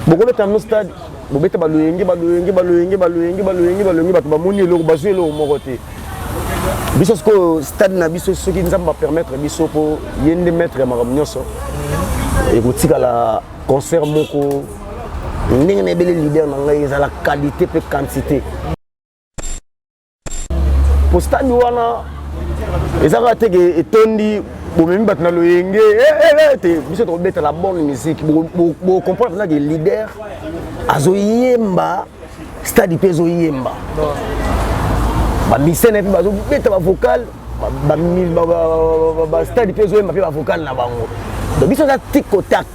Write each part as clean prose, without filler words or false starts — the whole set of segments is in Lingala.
Beaucoup de temps au stade, vous mettez baloyengi bato bamoni eloko bazwi eloko moko te. Biso ko stade na biso soki nzamba permettre biso ko yende mettre ya makambo nyonso. Et kotika la concert moko ndenge na ebele leader na ngai ezala qualité pe quantité. Pour stade wana ezaka te ke etondi bomemi bato na loyenge te biso tokobeta la bonne musique bo comprendre na ke leader azoyemba stade mpe ezoyemba bamisene mpe bazobeta bavocal bastade mpe ezoyemba mpe bavocal na bango donc biso eza tikotak.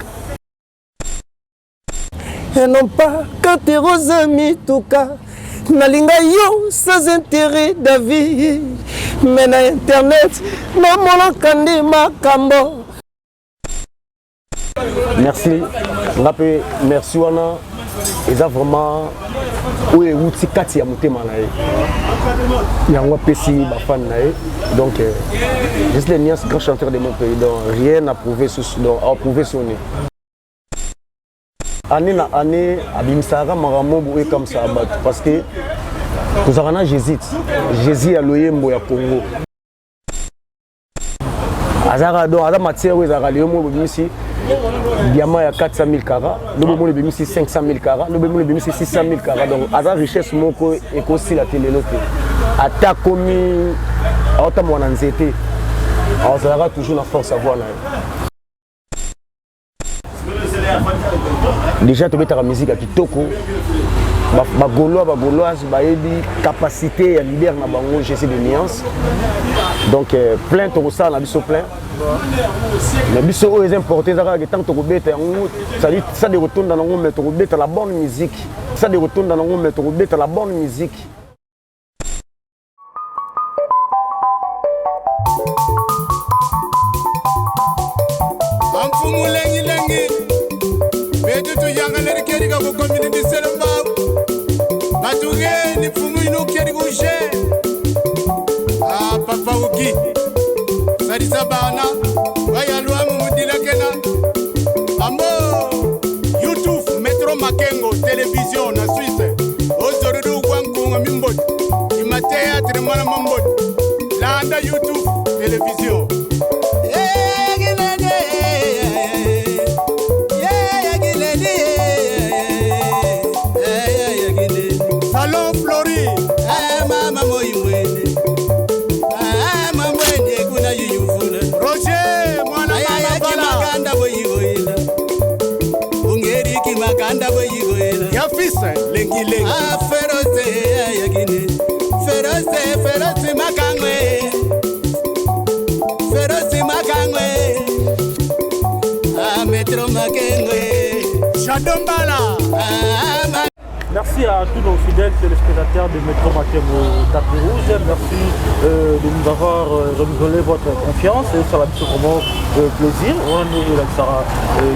Et non pas quand t'es rose mituka nalinga yo sans intérêt d'avis mais na internet namona kandi makambo. Merci ngape merci wana eza vraiment oye uti kati ya motema na ye yango pesi ba fan na ye donc juste les Nias grand chanteur de mon pays donc rien à prouver sur donc à prouver sur nous. Année na année abimisaka makambo boye comme ça parce que tozalaka Jésus ya loyembo ya Congo azaka donc aza matière oyo ezalaka leyo mo bimisi diamant ya 400 000 carats lobo mo bimisi 500 000 carats lobo mo bimisi 600 000 carats donc aza richesse moko ekosila te lelo te ata komi aota mwana nzete azalaka toujours na force à voir na ye. Déjà tu la musique à kitoko bagoloise bayebi capacité à leader na bango GC de nuance donc plein to ça na biso plein mais biso est important ça que tant to beta ça de retourner dans ngo mettre beta la bonne musique ça de retourner dans ngo mettre beta la bonne musique. YouTube, Metro Makengo, télévision, na Suisse. Aujourd'hui, Wankunga Mimbot, Ima théâtre, Mana Mambot, Landa YouTube, télévision. Salon Flori, Mama Moïmoué. Roger, Mwana Maganda Boyigoila. Ungeri Kimaganda Boyigoila. Ya fils, lengi lengi. Ah, Feroze, Ayagine. Feroze Makangwe. Feroze Makangwe. Ah, Metro Makengwe. Chadombala. Merci à tous nos fidèles téléspectateurs de Metro Makengo Tapis Rouge. Merci de nous avoir renouvelé votre confiance et ça va être vraiment plaisir. On est là, Sarah,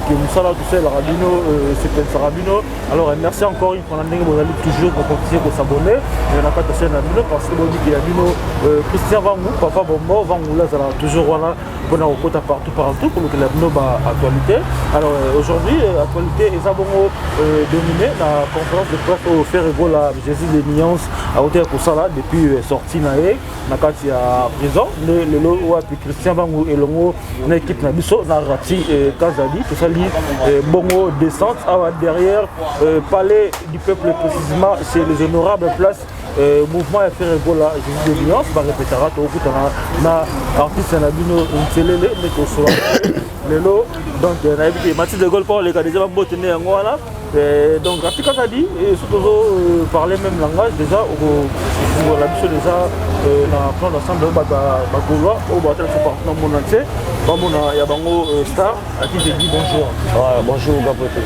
qui nous sommes là tous la Rabino, c'est Sarabino. Alors merci encore une fois, vous allez toujours continuer à s'abonner. Il y en a pas de chaîne Rabino parce que vous dites qu'il y a Rabino, Christian Vangou, Papa Bombo, Vangou, là, ça va toujours voilà, bon à côté partout pour que la Rabino actualité. Alors aujourd'hui, actualité est abonné dominé la conférence de au faire la Jésus des nuances à hauteur pour ça là depuis sorti naé na kati ya prison le lo wa Christian Bangu et longo na équipe na biso na rati Kazali tout ça li bongo descente derrière palais du peuple précisément c'est les honorables places mouvement à faire la Jésus des nuances va répétera tout na artiste na bino ntelele mais ko so le lo donc na équipe Mathieu de Gaulle pour les gars déjà va botener en voilà. Donc, Rafika a dit, et surtout parler même langage, déjà, on a déjà dans le plan d'ensemble de Bagoulois, au Batel, c'est partout dans le monde entier. Il y a Bango Star, à qui j'ai dit bonjour. Ouais, bonjour, Gapoté.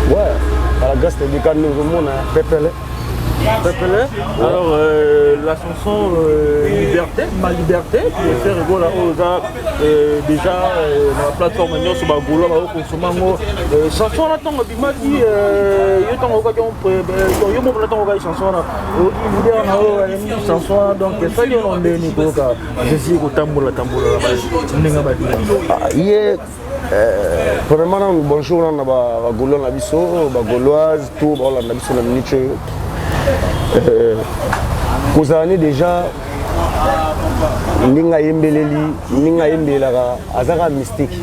Ouais, à la grâce de Cannes, nous avons Pépele. Pépele. Alors, la chanson Liberté, Ma Liberté, qui est fait rigolo déjà dans la plateforme sur Bagoulo, chanson là, tant que Bimaki, chanson donc ça y est on est Nicolas, je suis au tambour la tambour. Premièrement, bonjour, on a Gaulois, Gauloise, tout, on a biso la minute. Vous avez déjà Ninga Yembeleli, Ninga Yembelara, Azara mystique.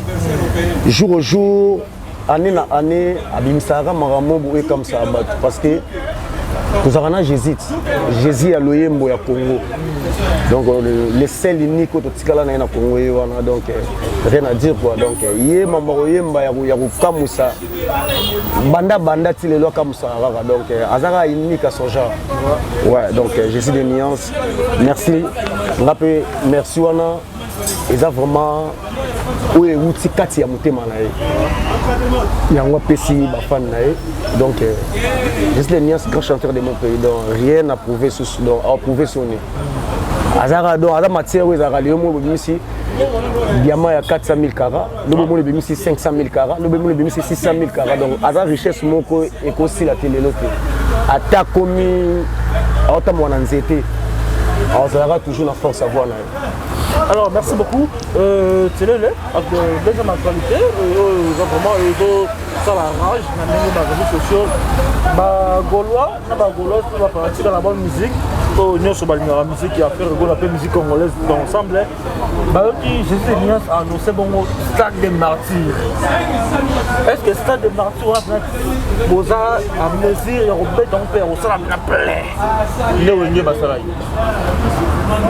Jour au jour, année na année, Abimisara Maramo Boué comme ça, parce que nous avons Jésus à l'Oyembo à Congo. Donc les seuls uniques au Tikala na Congo, donc rien à dire quoi. Donc yé maman Oyemba ya Kamusa, banda ti les lois Kamusa, donc Azara unique à son genre. Ouais, donc Jésus de nuances. Merci, merci Wana. Et ça vraiment, oui, outil Kati a monté manaï. Il y a un PC bafan naï. Donc, je suis le nuance grand chanteur de mon pays. Donc, rien à prouver sur son nez. Azara donc, Azara matière où Azara Léomo ici. Diamant à 400 000 carats. Le moment où ici 500 000 carats. Le moment où ici 600 000 carats. Donc, Azara richesse moko et aussi la télé l'autre. Atta commis, autant moi n'en étais. Azara toujours la force à voir naï. Alors, merci beaucoup. C'est le deuxième actualité. Vraiment, ça la rage, dans les réseaux sociaux. Gaulois, on va partir dans la bonne musique. Nous sommes dans la musique qui a fait rigoler un peu musique congolaise d'ensemble. Jésus de Niance a annoncé bon stade des martyrs. Est-ce que stade des martyrs, on a à mesure, il y a un peu d'enfer, on s'en a plein.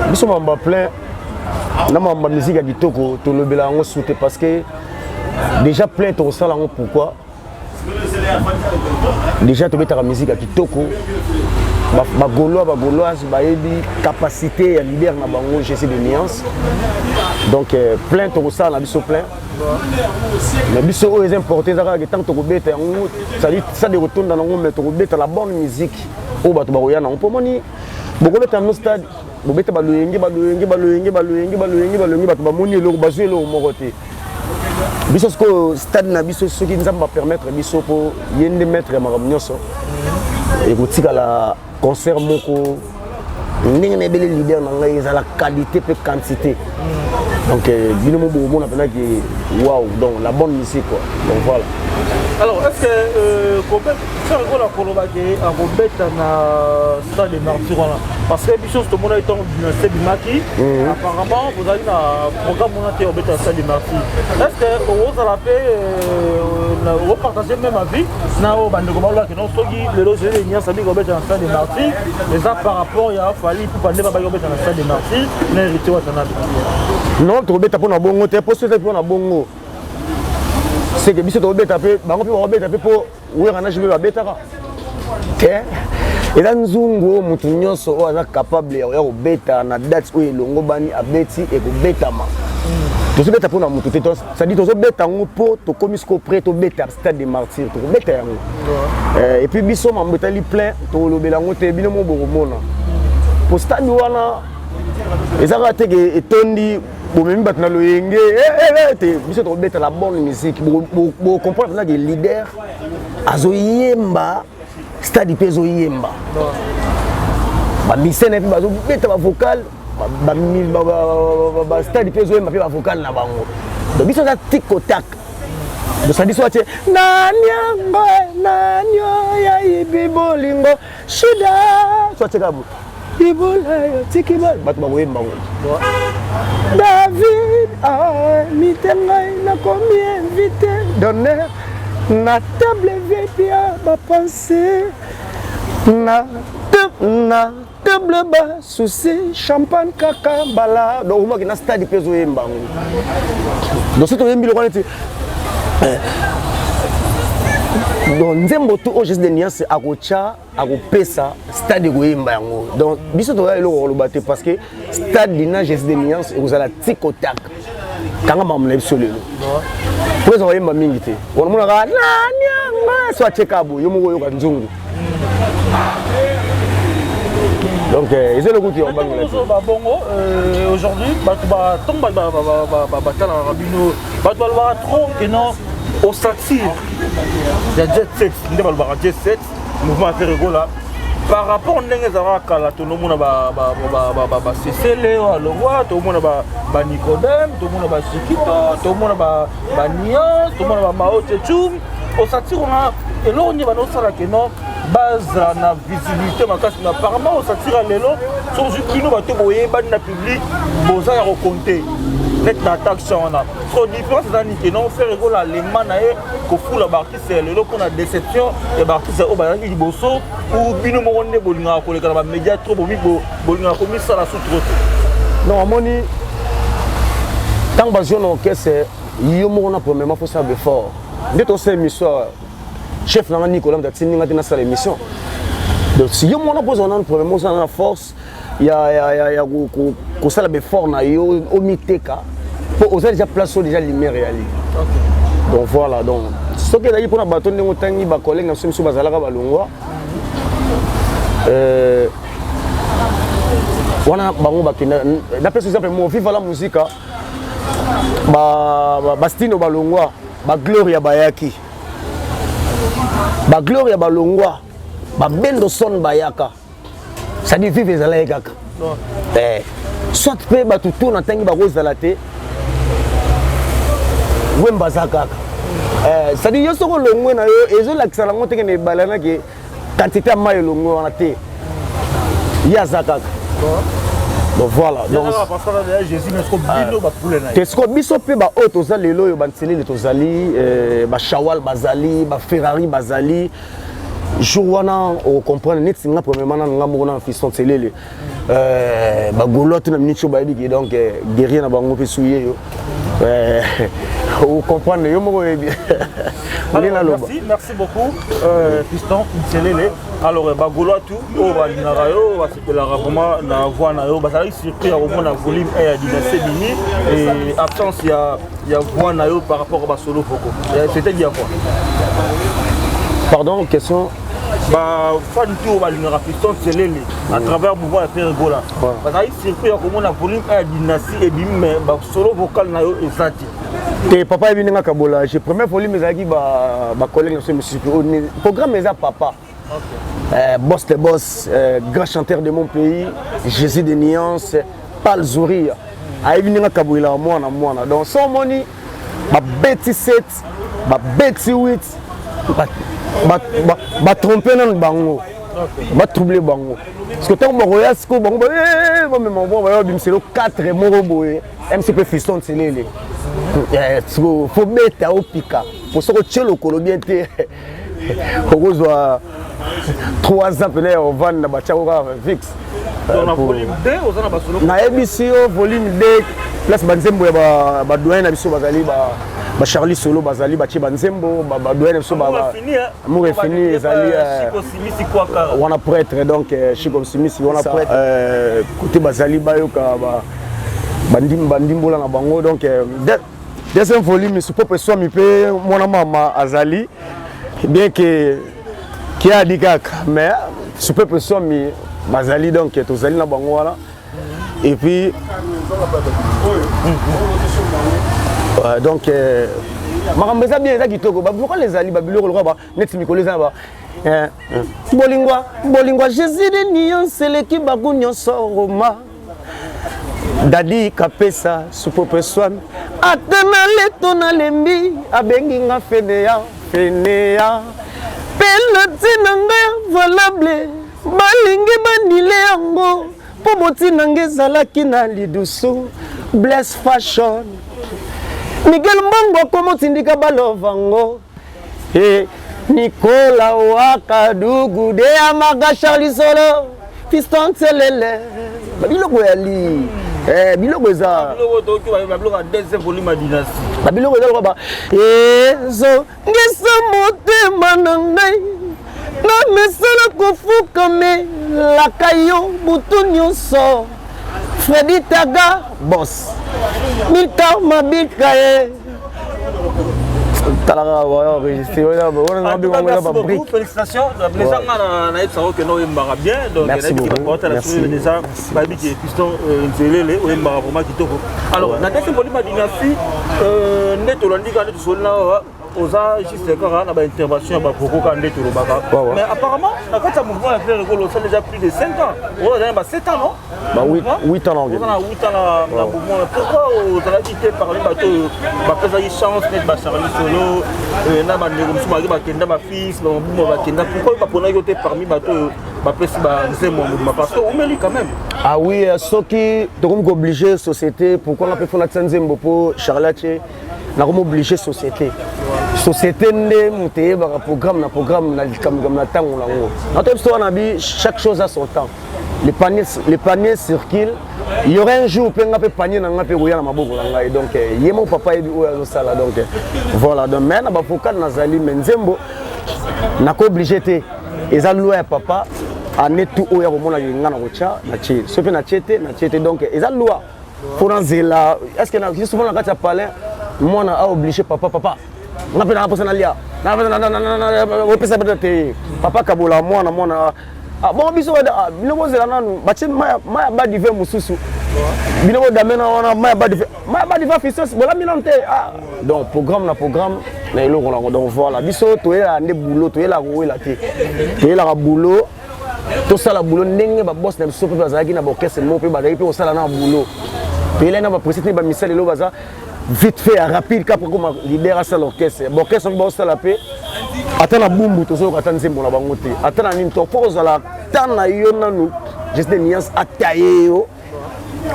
Nous sommes plein. La musique a dit Toko, tout le béla on souhaite parce que déjà plein de ça là pourquoi déjà tu mets ta musique à Kitoko Gauloise capacité à libérer na bango j'essaie de nuance donc plein de ça là biso plein mais biso est important ça que tant que bête ça dit ça de retourner dans le mettre bête la bonne musique au bato baroya na on peut moni beaucoup de nos stade bobeta baloyenge bato bamoni eloko bazwi eloko moko te biso siko stade na biso soki nzambe bapermettre biso po yende maître ya makambo nyonso ekotikala concert moko ndenge na ebele leader na ngai ezala qualité pe quantité donc bino mo bomona penaki waouh donc la bonne musique quoi donc voilà. Alors, est-ce que c'est un gros Koloba qui a rebêté dans stade des martyrs? Parce que tout le monde est dans le stade du Maki. Apparemment, vous avez un programme qui a rebêté dans le stade des martyrs. Est-ce que vous avez repartagé même avis? Non, les loges de Nias avaient rebêté dans le stade des martyrs. Et ça, par rapport, il a fallu pour parler de rebêté dans le stade des martyrs. Mais hérité, non, tu rebêtes pour un bon mot, tu es posté pour un bon mot. C'est que biso to beta pe bango pe beta pe po wera je me beta ka et là nzungu mutu nyonso o aza capable ya ko beta na date o elongo bani abeti e ko beta ma to se beta po na mutu te to ça dit to so beta ngo po to komisko prêt to beta stade des martyrs to beta yango et puis biso mambeta li plein to lobela ngo te bino mo bomona po stade wana ezaka te ke etondi bomemi bato na loyenge biso tokobeta la bonne musique bocomprendre que leader azoyemba stade mpe ezoyemba bamisene mpe bazobeta bavocal bastade mpe ezoyemba mpe bavocal na bango donc biso eza tikotak dosadi so atie nanyango nanyo yayibi bolingo shida so atie kabo ibulayo tikiba bato bakoyemba ngo David a mitengai na komi invité d'honneur na table VIP ba pensée na table ba souci champagne kaka bala donc moi qui na stade peso yemba donc c'est yembi le connaître donc nzembo to o Jésus de Niance akocha akopesa stade koyemba yango donc biso to ya eloko lobate parce que stade dina Jésus de Niance ekozala tikotak kanga mamna biso lelo po zo yemba mingi te on mona ka nanyanga so acheka bo yo moko yo ka nzungu donc ils ont le goût de bongo aujourd'hui ba tomba ba tala rabino ba trop que non au satire il y a jet set, jet set, mouvement à faire là. par rapport à Ndengezara, tout le monde a Cécile, le roi, tout le monde a Nicodème, tout le monde a Sikito, tout le monde a Nias, tout le monde a Mao Tchoum. Au satire, on a et là on y va dans ça que non base na visibilité ma casse apparemment au satire à l'élo sur une nous va te voyer ban na public boza ya raconter net na taxe on a so différence c'est que non faire rigolo les manae ko fula barki c'est l'élo qu'on a déception et barki c'est au ba ni boso ou bino mo ne bolinga ko le kala média trop bomi bolinga ko mi ça la sous trop non moni tant bazio no que c'est yo mo na premièrement faut savoir fort dès ton c'est émission chef na Nicolas Mdatini ngati na sala émission donc si yo mo na besoin na premièrement ça na force ya ko sala be fort na yo au miteka pour oser déjà place déjà lumière réalité donc voilà donc ce que là pour na bateau ndenge tangi ba collègue na somiso bazalaka balongwa wana bango bakina d'après exemple mo vive la musique ba stino balongwa ba gloria bayaki ba gloria balongwa ba bendo son bayaka ça dit vive ezala kaka soit pe ba tutu na tangi ba kozala te wemba zakaka ça dit yo soko longwe na yo ezo lakisa lango teke ne balana ke quantité mayo longwe wana te ya zakaka donc voilà donc Jésus n'est pas poule na qu'est-ce que biso pe ba auto za lelo yo bantseli le tozali ba Shawal bazali ba Ferrari bazali jour wana on comprend net singa premièrement na ngamo na fiston tselele ba golote na minute ba di donc guerrier na bango pe souyer yo vous comprenez yo moko bien merci beaucoup fiston tselele alors ba golote o ba dinara yo ba sepela vraiment na voix na yo ba ça surpris au moins na volume et dynastie bini et absence il y a voix na yo par rapport au solo foko c'était bien quoi. Pardon, question. Bah, fan tout va l'unir piston c'est l'élé à travers pouvoir faire gola. Parce que circuit comme on a volume à dynastie et bim mais bah solo vocal na yo ezati. Te papa est venu à Kabola. J'ai premier volume ezaki ba collègue na monsieur programme eza papa. Boss the boss, grand chanteur de mon pays, Jésus de Nuance, Pal Zouria. A venu à Kabola moi na. Donc son money ba beti 7, ba beti 8. Ba tromper nan bango ba troubler bango parce que tant royal sko bango même bon ba bimselo 4 moko boye MCP fiston tselele faut beta au pika pour soko tchelo kolobien te okozwa 3 ans pele on vend na ba tchako fixe dans volume 2 ozana ba solo na EBCO volume 2 place banzembo ya ba doyen na biso bazali ba Charlie Solo bazali ba Chibanzembo ba doyen so ba amour fini ezali on a prêtre donc Chico Simisi on a prêtre côté bazali ba yoka bandimbola na bango donc deuxième volume ce peuple soit mi pe mona mama azali bien que qui a dit kaka mais ce peuple soit mi bazali donc tozali na bango wala et puis donc makambo bien eza kitoko pourquoi les ali babiloko lokwa net mikolo eza ba bolingwa Jésus de Nuance eleki baku nyonso Roma dadi kapesa supope swami atana leto na lembi abengi nga fenea peloti na nga valable balingi bandile yango po moti na nga ezalaki na lidusu Bless Fashion Miguel Mbongo como tindika balovango Nicola Wakadugu de Amaga Charlie Solo Fiston Tselele Babiloko yali biloko eza babiloko ya deuxième volume ya dynastie babiloko eza lokoba ezo ngisa motema na ngai na mesala kofukame laka yo butu nyonso Freddy Taga boss Milka Mabika talaka va enregistrer félicitations merci beaucoup alors na deuxième volume ya dynastie nde tolandi ka nde tosolina aux âges, c'est quand on a une intervention pour Kandé tout le baga. Mais apparemment, quand ça mouvement a fait le goal, ça déjà plus de 5 ans. On a 7 ans, non? Bah 8 ans. On a 8 ans là mouvement. Pourquoi aux âges été parlé bateau, bah pas eu chance d'être Charlie Solo, na ba nego msuma ba kenda ma fils, non ba kenda. Pourquoi pas pour été parmi bateau, bah pesi ba nzemo mouvement parce que on met quand même. Ah oui, ceux qui sont obligés société, pourquoi on a fait fondre Nzembo pour Charlotte? On a obligé société. Société n'est montée par programme na temps on chaque chose a son temps. Les paniers circulent. Il y aura un jour où on peut panier dans pe roya na maboko na ngai donc yemo papa yebi oyo sala donc voilà donc maintenant ba foka nazali Nzembo na ko obligé té eza loi papa ane tout oyo komona ngana ko cha na chi sope na chete donc eza loi pour nzela est-ce que na souvent na kati ya palais moi a obligé papa on a fait la personnalité na pesa bete papa kabola moi na ah bon biso bino zela nanu bache maya ba dive mususu bino damena wana maya ba dive fisos bola milante ah donc programme na eloko na donc voilà biso to ela nde boulot to ela ko ela te to ela ka boulot to sala boulot ndenge ba boss na biso pe bazaki na bokese mo pe bazaki pe ko sala na boulot to ela na ba président ba misali lo baza vite fait rapide ka pour comme leader à l'orchestre l'orchestre ba sala pe atana bumbu to so ka tan Nzembo na bango te atana nini to pose la tana yo nanu juste niance ataye yo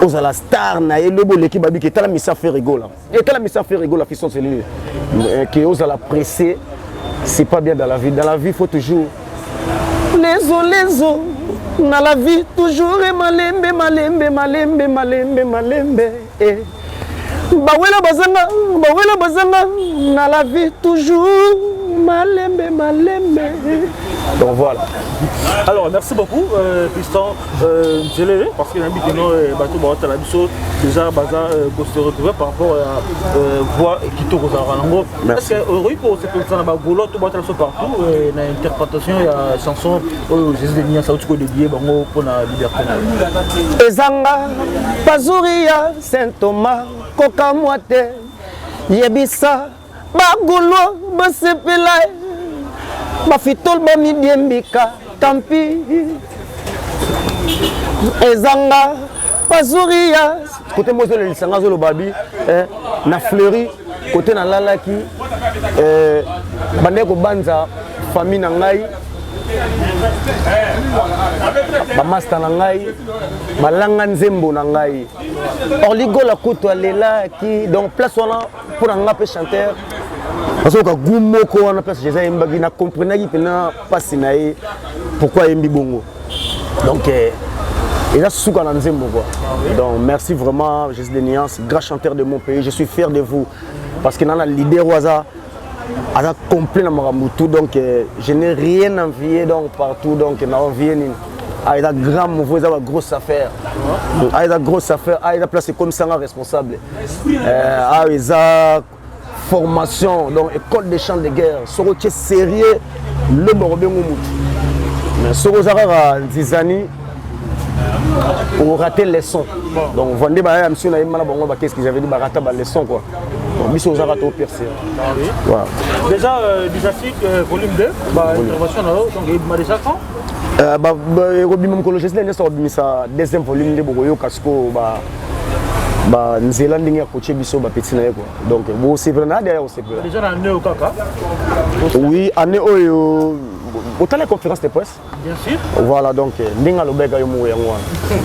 ozala star na ye lobo l'équipe babi ki tala misa fait rigola et tala misa fait rigola fison c'est lui qui ozala pressé c'est pas bien dans la vie faut toujours les eaux dans la vie toujours malembe et bawela bazanga dans la vie toujours malembe donc voilà. Alors merci beaucoup Piston Nzelele parce qu'il a mis des noms bateau barata la biso déjà baza pour se retrouver par rapport à voix qui tourne aux arango. Est-ce que oui pour cette personne ba golo tout barata partout na interprétation il y a chanson Jésus de Nia sauti ko dédié bango pour la liberté. Ezanga Pazuria Saint Thomas Kokamwate Yebisa Bagolo Basepela Bafitol Bamidiembika Tampi Ezanga Pazuria côté Moselle le Lisanga Zolo Babi na Fleury côté na Lalaki Bandeko Banza famille na ngai ba master na ngai balanga Nzembo na ngai Orligo la koto alela qui donc place wana pour nga pe chanteur parce que gumo ko wana place Jésus mbagi na comprenaki pena pasi na ye pourquoi yembi bongo donc et là souka na Nzembo quoi donc merci vraiment Jésus de Nuance grand chanteur de mon pays je suis fier de vous parce que nana leader waza a complet dans Marambutu donc je n'ai rien envié donc partout donc na envié ni a une grande mouvement une grosse affaire a une grosse affaire a une place comme ça responsable a une formation donc école des champs de guerre sorotier sérieux le borobé moumout mais sorozara Nzizani on raté les leçons donc vendez ba monsieur na yemana bongo ba qu'est-ce que j'avais dit ba rata ba leçon quoi donc biso ozara to percer voilà déjà Didastique volume 2 ba intervention na donc il déjà quand robimam kologiste nde so bimisa deuxième volume nde bokoyo kasiko ba nzela ndenge ya coacher biso ba petit na ye quoi donc bo c'est vrai na derrière c'est vrai déjà na année au kaka oui année oyo autant les conférences de presse bien sûr voilà donc ndinga lobeka yo mo yango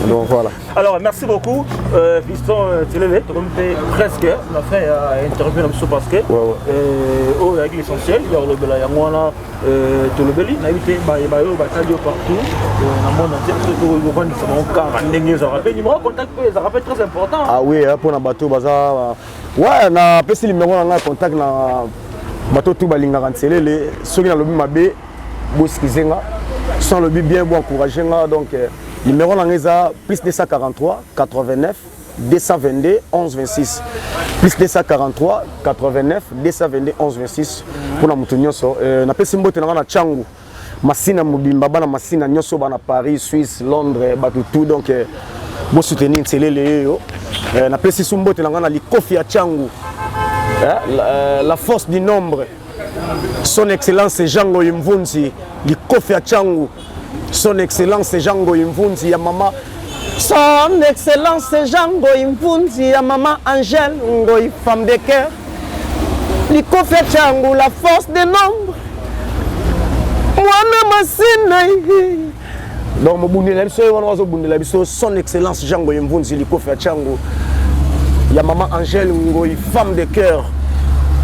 donc voilà alors merci beaucoup Piston Nzelele comme presque on a fait interview na biso parce que oh avec l'essentiel il y a le bela yango na to le beli na éviter ba yo batalio partout na monde entier que vous vendez ça mon car ndenge ça rappelle numéro contact ça rappelle très important ah oui pour na bateau baza ouais na pesi numéro na contact na bateau tout balinga Nzelele soki na lobi mabe boskizenga sans le but bien bon encourager donc numéro là plus 243 89 222 11 26 plus 243 89 222 11 26 pour na mutu nyonso na pesi mbote na changu masina mobimba bana masina nyonso bana Paris Suisse Londres batu tout donc bo soutenir Nzelele yo na pesi mbote na likofi ya changu la force du nombre Son Excellence Jango Imvunzi, Likofi Achangu. Son Excellence Jango Imvunzi, ya Maman. Son Excellence Jango Imvunzi, ya Maman Angèle Ngoy, femme de cœur. Likofi Achangu, la force des nombres. Mwana Masina. Donc, son Excellence Jango Imvunzi, Likofi Achangu. Ya Maman Angèle Ngoy, femme de cœur.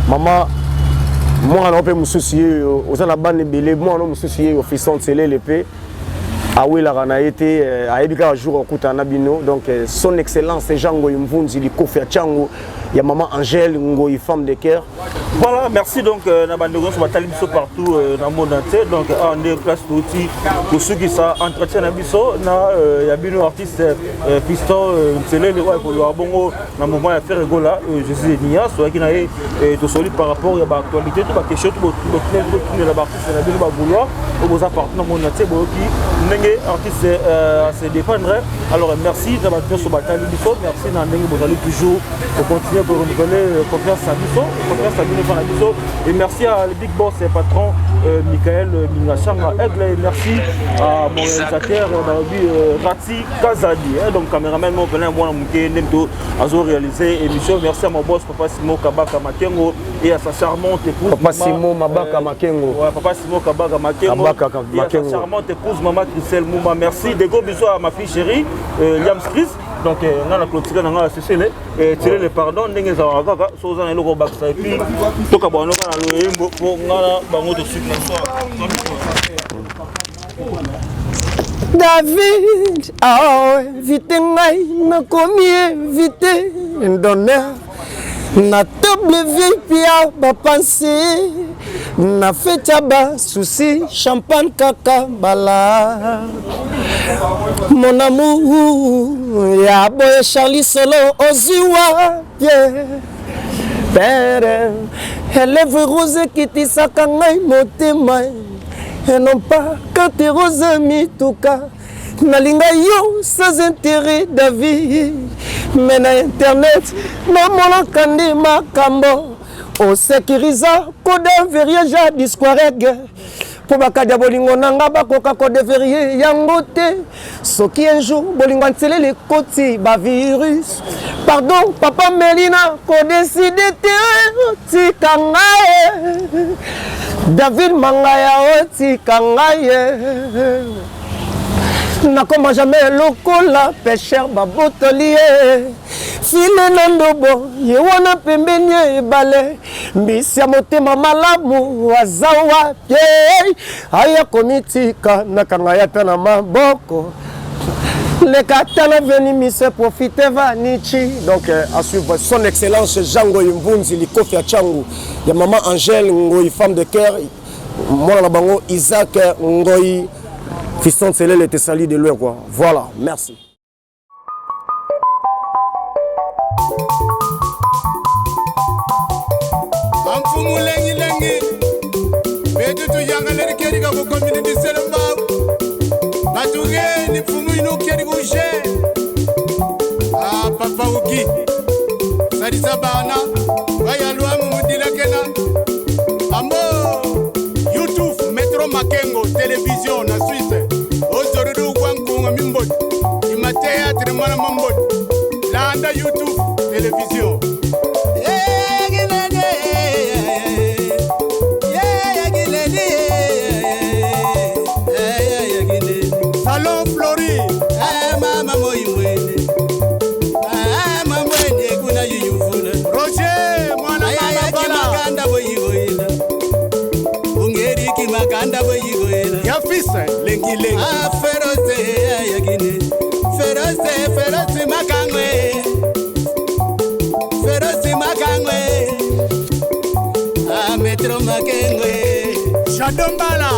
Maman, moi, on peut me soucier, aux anabans belé, moi, on me soucier au fils de l'épée. Ah oui, la rana été à Ebika jour au Koutanabino. Donc, son Excellence Jango Imvunzi, Likofi Achangu. Il y a Maman Angèle Ngoy, femme de cœur. Voilà, merci donc Nabandogon sur Batali Bisso partout dans le monde entier. Donc on est place d'outils pour ceux qui s'entretiennent à Bisso. Il y a bien artiste Piston, Télé, le roi pour le Bongo, dans le moment de faire Gola, Jésus Nia, soit qui n'a été solide par rapport à l'actualité, toute la question, tout le l'artiste, la ville va vouloir, aux appartenants dans le monde entier, qui n'est artiste à se défendre. Alors merci Nabandogon sur Batali Bisso, merci Nandeng, vous allez toujours continuer pour renouveler confiance à Bisso, confiance à Bisso. Et merci à le Big Boss et patron Michael Mingachanga Aigle. Et merci à mon réalisateur Rati Kazadi. Donc caméraman mon venant moi Mouké Nemto Azo réalisé émission. Merci à mon boss Papa Simo Kabaka Makengo et à sa charmante épouse Papa Simo Mabaka Makengo. Ouais, Papa Simo Kabaka Makengo. Et à sa charmante épouse Maman Christelle Mouma. Merci. Des gros bisous à ma fille chérie Liam Chris. Donc on a la clôture dans la CCL et tirer le pardon ndenge za wakaka so za na loko baksa et puis to ka bono kana lo yembo ko ngala bango de suite na so David, ah vite ngai na komi vite ndonner na table vipia ba penser na feta ba souci champagne kaka bala mon amour ya boy Charlie Solo oziwa père élève rose qui tisaka ngai motema et non pas quand t'es rose mituka nalinga yo sans intérêt David mais na internet na mona kandi makambo o sécurisa code verrier disquareg pour bakadia bolingo nanga bakoka code verrier yango te soki un jour bolingo ntele le koti ba virus pardon papa Melina ko décider te tikangaye David Mangaya oti kangaye nakoma jamais lokola pêcheur babotolier file nandobo ye wana pembeni ebale mbisi ya motema malamu azawa ye aya komitika nakanga ya ta na maboko le katana veni mise profite vanichi. Donc à suivre son excellence Jango Imvunzi Likofi Achangu ya Maman Angèle Ngoy, femme de cœur, moi na bango Isaac Ngoy fiston Télé le Tessali de l'heure quoi. Voilà, merci. Amfumu lengi lengi betu tu yanga leri keri ka ko community selamba batuge ni fumu ino keri ko je ah papa uki sarisa bana baya lwa mu mudila kena ambo YouTube Metro Makengo télévision na Suisse ozorudu kwankunga mimbot imatea tremana mambot landa YouTube télévision. Salon Flori, mama moimwene, mama mwene kuna yuyufuna. Roger, mwana mama bala. Boyigoila, ungeri kimakanda boyigoila. Yafisa, lengi lengi. Feroze ayagine, feroze makangwe, feroze makangwe. Metro Makengwe, Shadombala.